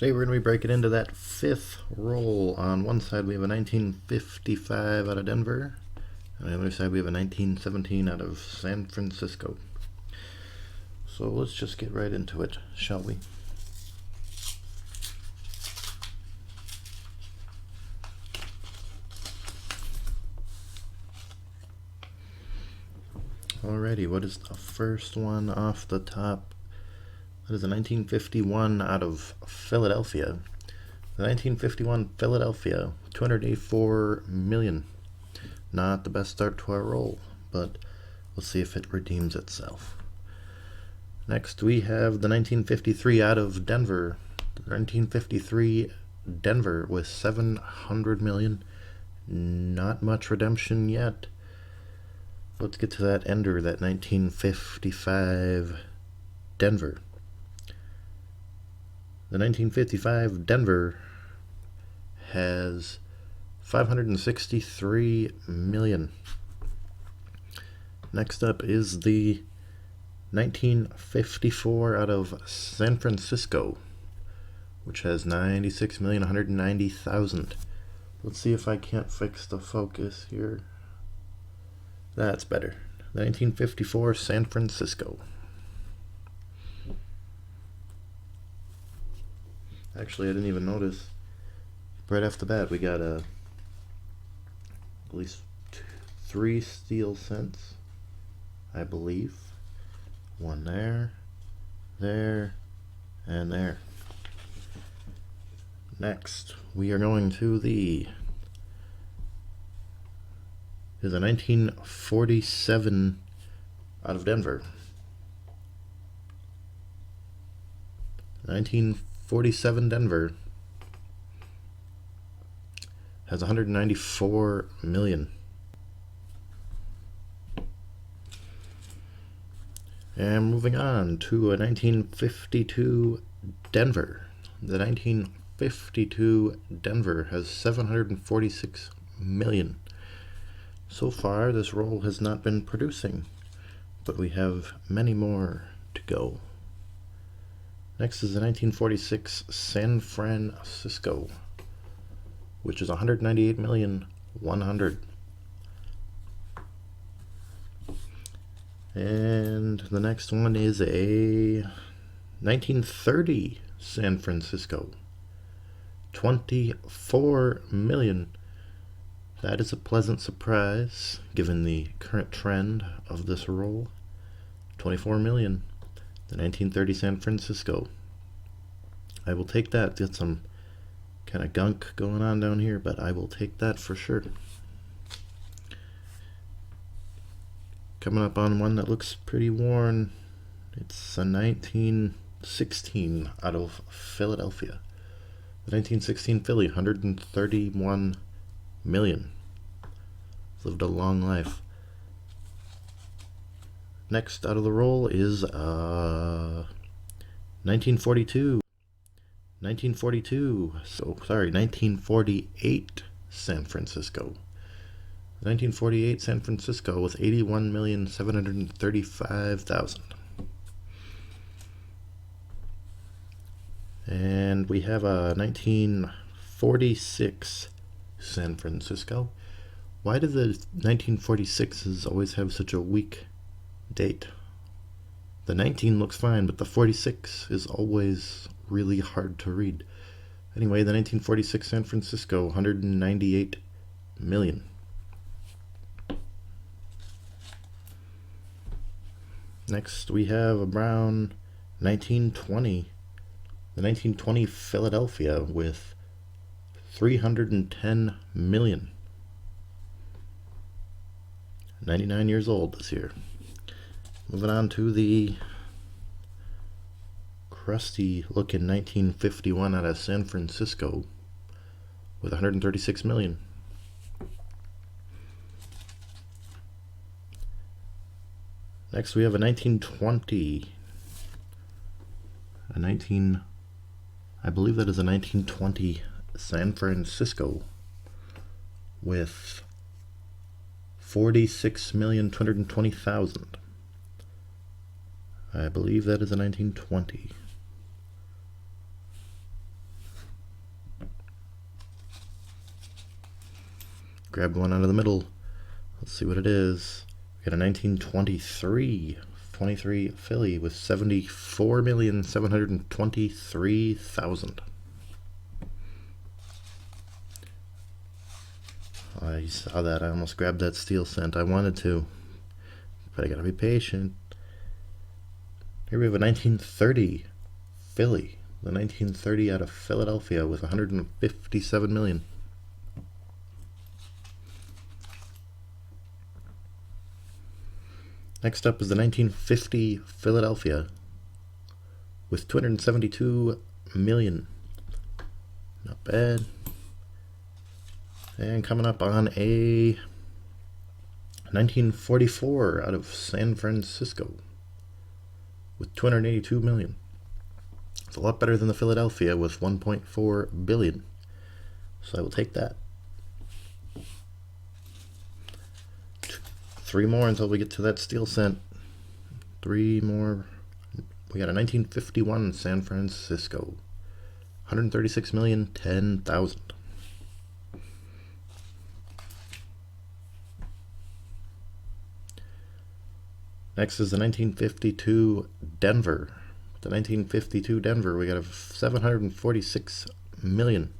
Today we're going to be breaking into that fifth roll. On one side we have a 1955 out of Denver. On the other side we have a 1917 out of San Francisco. So let's just get right into it, shall we? Alrighty, what is the first one off the top? That is a 1951 out of Philadelphia. The 1951 Philadelphia, 284 million. Not the best start to our roll, but we'll see if it redeems itself. Next we have the 1953 out of Denver. The 1953 Denver with 700 million. Not much redemption yet. Let's get to that ender, that 1955 Denver. The 1955 Denver has 563 million. Next up is the 1954 out of San Francisco, which has 96,190,000. Let's see if I can't fix the focus here. That's better. 1954 San Francisco. Actually, I didn't even notice. Right off the bat, we got at least 3 steel cents, I believe. One there, there, and there. Next, we are going to the 1947 out of Denver. 1947 Denver has 194 million. And moving on to a 1952 Denver. The 1952 Denver has 746 million. So far, this roll has not been producing, but we have many more to go. Next is the 1946 San Francisco, which is 198,100,000. And the next one is a 1930 San Francisco, 24 million. That is a pleasant surprise, given the current trend of this roll. 24 million. The 1930 San Francisco. I will take that. Got some kind of gunk going on down here, but I will take that for sure. Coming up on one that looks pretty worn. It's a 1916 out of Philadelphia. The 1916 Philly, 131 million. Lived a long life. Next out of the roll is 1942. 1948 San Francisco. 1948 San Francisco with 81,735,000. And we have a 1946 San Francisco. Why do the 1946s always have such a weak date? The 19 looks fine, but the 46 is always really hard to read. Anyway, the 1946 San Francisco, 198 million. Next, we have a brown 1920. The 1920 Philadelphia with 310 million. 99 years old this year. Moving on to the crusty looking 1951 out of San Francisco with 136 million. Next we have a 1920. I believe that is a 1920 San Francisco with 46,220,000. I believe that is a 1920. Grab one out of the middle. Let's see what it is. We got a 1923 23 Philly with 74,723,000. I saw that. I almost grabbed that steel cent. I wanted to, but I gotta be patient. Here we have a 1930 Philly. The 1930 out of Philadelphia with 157 million. Next up is the 1950 Philadelphia with 272 million. Not bad. And coming up on a 1944 out of San Francisco with 282 million. It's a lot better than the Philadelphia with 1.4 billion. So I will take that. 3 more until we get to that steel cent. 3 more. We got a 1951 San Francisco. 136,010,000. Next is the 1952 Denver. The 1952 Denver, we got a 746 million.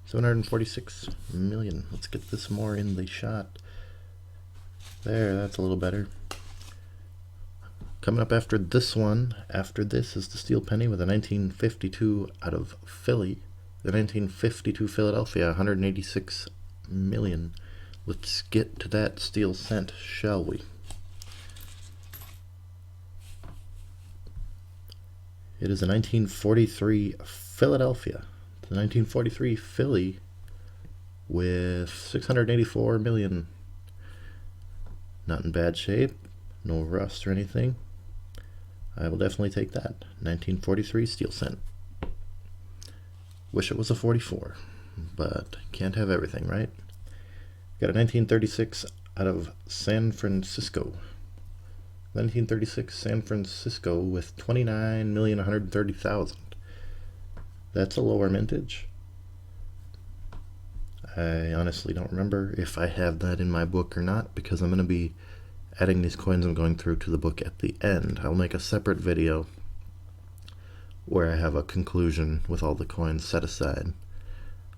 746 million. Let's get this more in the shot. There, that's a little better. Coming up after this one, after this is the steel penny with a 1952 out of Philly. The 1952 Philadelphia, 186 million. Let's get to that steel cent, shall we? It is a 1943 Philadelphia. The 1943 Philly with 684 million. Not in bad shape, no rust or anything. I will definitely take that. 1943 steel cent. Wish it was a 44, but can't have everything, right? Got a 1936 out of San Francisco. 1936 San Francisco with 29,130,000. That's a lower mintage. I honestly don't remember if I have that in my book or not, because I'm going to be adding these coins I'm going through to the book at the end. I'll make a separate video where I have a conclusion with all the coins set aside.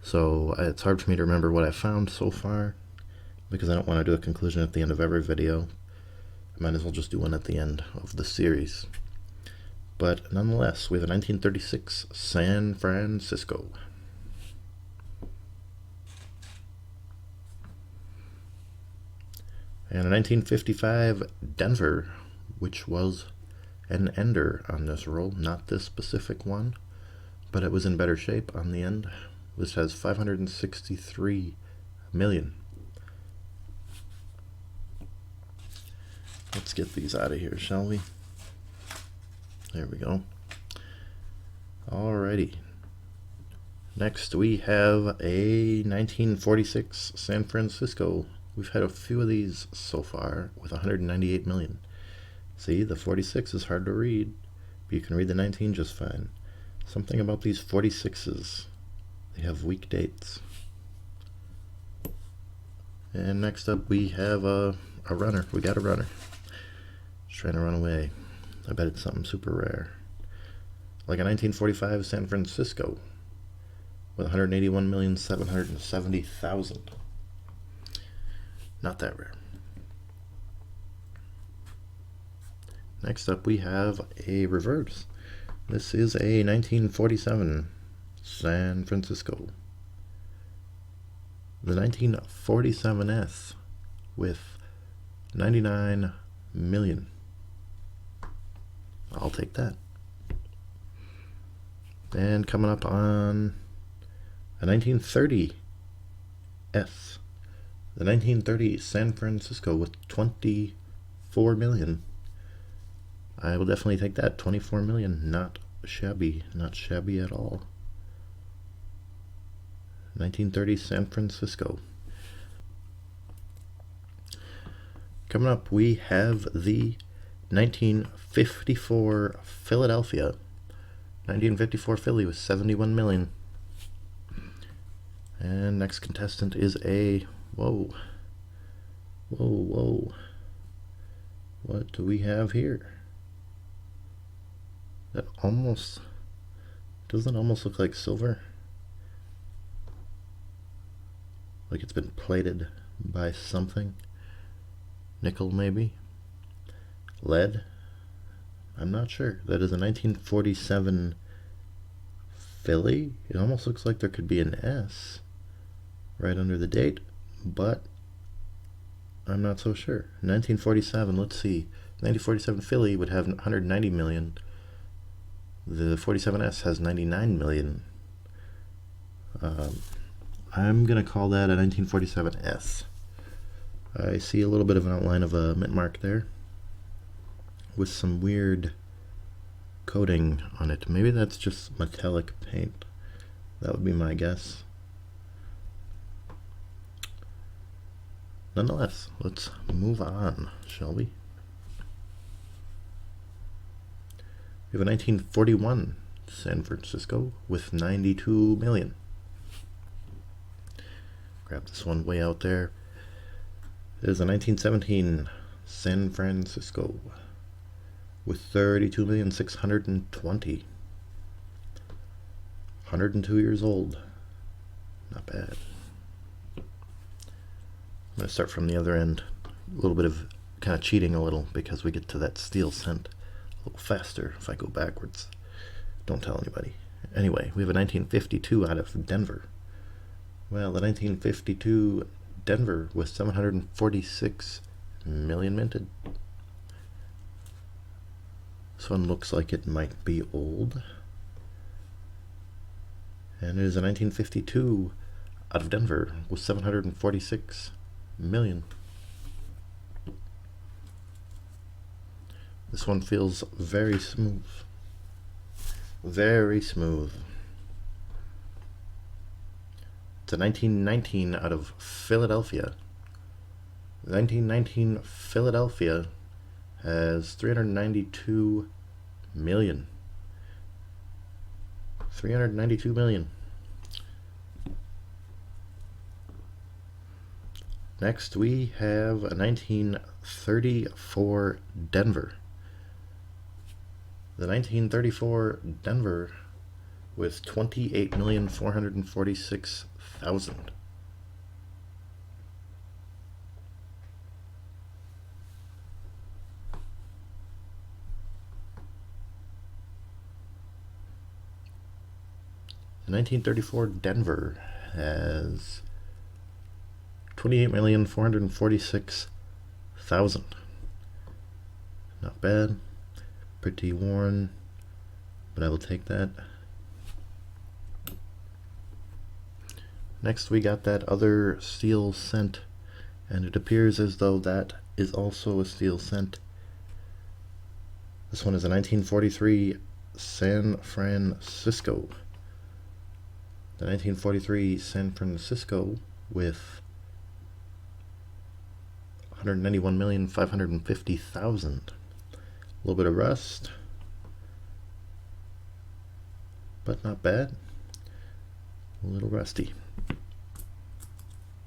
So it's hard for me to remember what I found so far, because I don't want to do a conclusion at the end of every video. I might as well just do one at the end of the series. But nonetheless, we have a 1936 San Francisco. And a 1955 Denver, which was an ender on this roll. Not this specific one, but it was in better shape on the end. This has 563 million. Let's get these out of here, shall we? There we go. Alrighty. Next we have a 1946 San Francisco. We've had a few of these so far with 198 million. See, the 46 is hard to read, but you can read the 19 just fine. Something about these 46s. They have weak dates. And next up we have a runner. We got a runner. Just trying to run away. I bet it's something super rare. Like a 1945 San Francisco with 181,770,000. Not that rare. Next up we have a reverse. This is a 1947 San Francisco. The 1947S with 99 million. I'll take that. And coming up on a 1930 S. The 1930 San Francisco with 24 million. I will definitely take that. 24 million. Not shabby. Not shabby at all. 1930 San Francisco. Coming up, we have the 1954 Philadelphia. 1954 Philly with 71 million. And next contestant is a, whoa, whoa, whoa. What do we have here? That almost, doesn't it almost look like silver? Like it's been plated by something. Nickel, maybe? Lead? I'm not sure. That is a 1947 Philly. It almost looks like there could be an S right under the date, but I'm not so sure. 1947, let's see. 1947 Philly would have 190 million. The 47S has 99 million. I'm going to call that a 1947S. I see a little bit of an outline of a mint mark there with some weird coating on it. Maybe that's just metallic paint. That would be my guess. Nonetheless, let's move on, shall we? We have a 1941 San Francisco with 92 million. Grab this one way out there. It is a 1917 San Francisco with 32,620,000. 102 years old. Not bad. I'm going to start from the other end. A little bit of kind of cheating a little because we get to that steel scent a little faster if I go backwards. Don't tell anybody. Anyway, we have a 1952 out of Denver. Well, the 1952 Denver with 746 million minted. This one looks like it might be old. And it is a 1952 out of Denver with 746 million. This one feels very smooth. Very smooth. It's a 1919 out of Philadelphia. 1919 Philadelphia has 392 million. 392 million. Next we have a 1934 Denver. The 1934 Denver with 28,446,000. The 1934 Denver has 28,446,000. Not bad. Pretty worn, but I will take that. Next we got that other steel cent, and it appears as though that is also a steel cent. This one is a 1943 San Francisco. The 1943 San Francisco with 191,550,000. A little bit of rust, but not bad. A little rusty.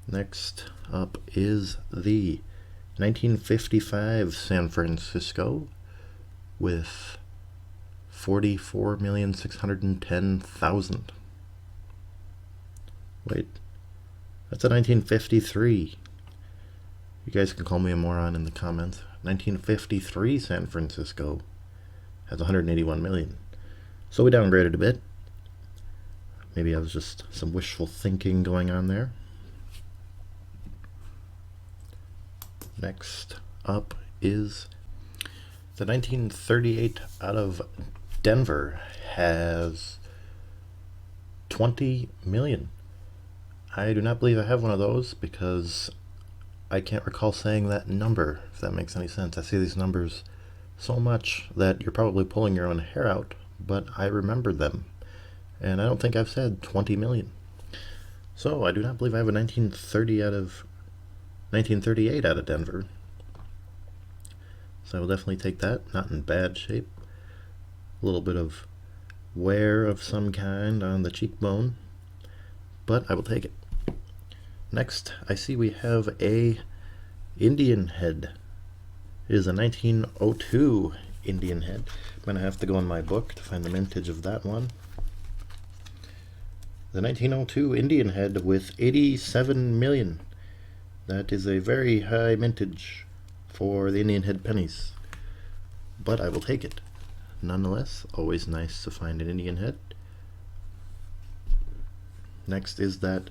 Next up is the 1955 San Francisco with 44,610,000. Wait, that's a 1953. You guys can call me a moron in the comments. 1953 San Francisco has 181 million. So we downgraded a bit. Maybe I was just some wishful thinking going on there. Next up is the 1938 out of Denver has 20 million. I do not believe I have one of those because I can't recall saying that number, if that makes any sense. I see these numbers so much that you're probably pulling your own hair out, but I remember them. And I don't think I've said 20 million. So I do not believe I have a 1938 out of Denver. So I will definitely take that. Not in bad shape. A little bit of wear of some kind on the cheekbone, but I will take it. Next, I see we have a Indian head. It is a 1902 Indian head. I'm going to have to go in my book to find the mintage of that one. The 1902 Indian head with 87 million. That is a very high mintage for the Indian head pennies, but I will take it. Nonetheless, always nice to find an Indian head. Next is that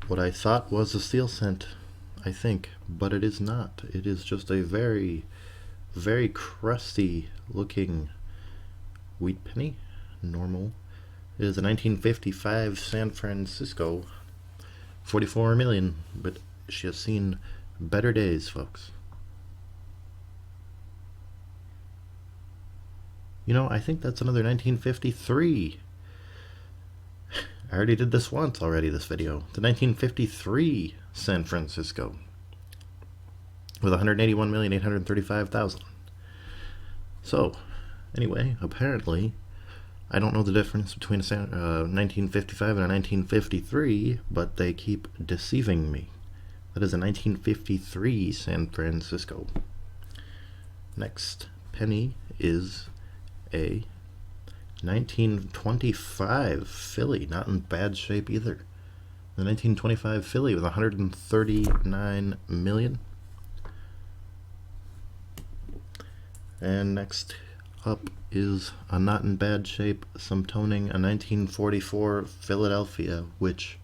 what I thought was a steel cent, I think, but it is not. It is just a very, very crusty looking wheat penny, normal. It is a 1955 San Francisco, 44 million, but she has seen better days, folks. You know, I think that's another 1953. I already did this once already, this video. The 1953 San Francisco with 181,835,000. So, anyway, apparently, I don't know the difference between a 1955 and a 1953, but they keep deceiving me. That is a 1953 San Francisco. Next penny is a 1925 Philly, not in bad shape either. The 1925 Philly with 139 million. And next up is a not in bad shape, some toning, a 1944 Philadelphia, which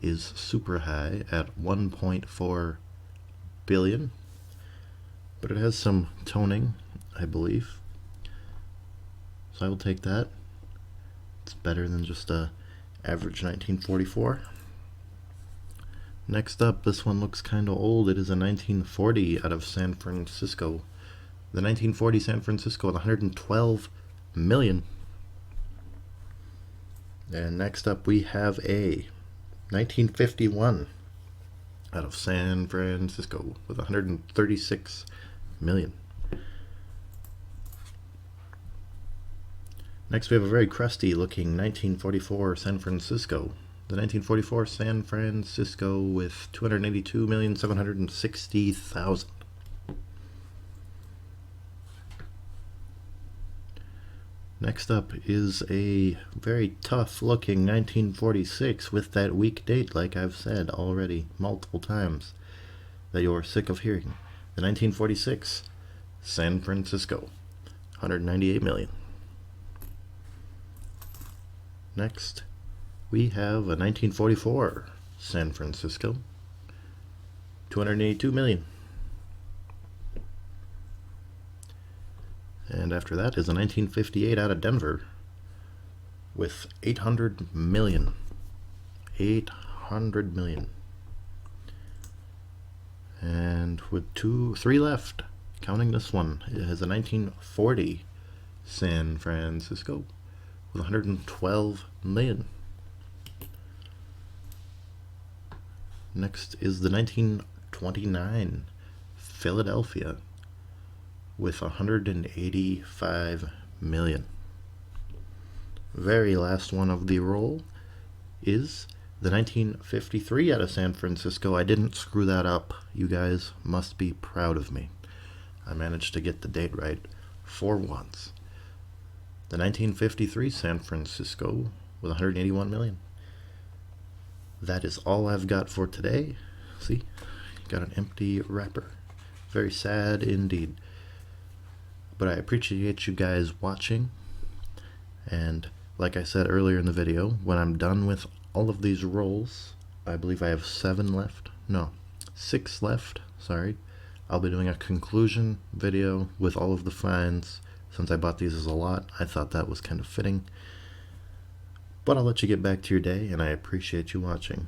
is super high at 1.4 billion. But it has some toning, I believe. So I will take that. It's better than just a average 1944. Next up, this one looks kind of old. It is a 1940 out of San Francisco. The 1940 San Francisco with 112 million. And next up we have a 1951 out of San Francisco with 136 million. Next we have a very crusty looking 1944 San Francisco. The 1944 San Francisco with 282,760,000. Next up is a very tough looking 1946 with that weak date, like I've said already multiple times that you're sick of hearing. The 1946 San Francisco, 198 million. Next, we have a 1944 San Francisco, 282 million. And after that is a 1958 out of Denver with 800 million. 800 million. And with three left, counting this one, it has a 1940 San Francisco with 112 million. Next is the 1929 Philadelphia with 185 million. Very last one of the roll is the 1953 out of San Francisco. I didn't screw that up. You guys must be proud of me. I managed to get the date right for once. The 1953 San Francisco with 181 million. That is all I've got for today. See, got an empty wrapper. Very sad indeed. But I appreciate you guys watching. And like I said earlier in the video, when I'm done with all of these rolls, I believe I have 7 left. No, 6 left. Sorry. I'll be doing a conclusion video with all of the finds. Since I bought these as a lot, I thought that was kind of fitting. But I'll let you get back to your day, and I appreciate you watching.